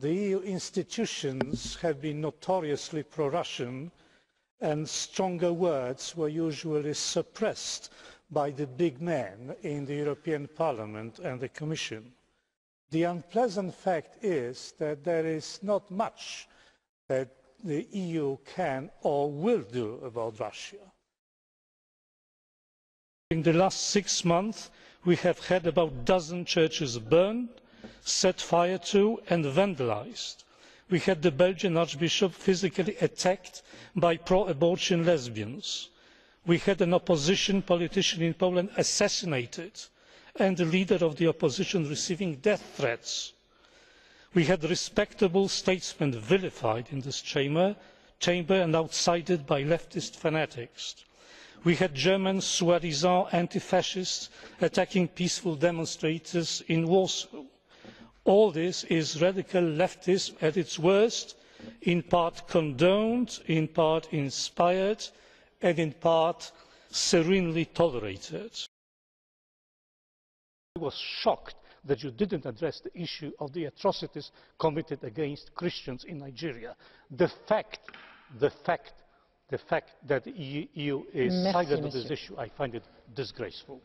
The EU institutions have been notoriously pro-Russian, and stronger words were usually suppressed by the big men in the European Parliament and the Commission. The unpleasant fact is that there is not much that the EU can or will do about Russia. In the last 6 months, we have had about a dozen churches burned, set fire to and vandalised. We had the Belgian Archbishop physically attacked by pro-abortion lesbians. We had an opposition politician in Poland assassinated and the leader of the opposition receiving death threats. We had respectable statesmen vilified in this chamber and outside it by leftist fanatics. We had German soi-disant anti-fascists attacking peaceful demonstrators in Warsaw. All this is radical leftism at its worst, in part condoned, in part inspired, and in part serenely tolerated. I was shocked that you didn't address the issue of the atrocities committed against Christians in Nigeria. The fact that the EU is silent on this issue, I find it disgraceful.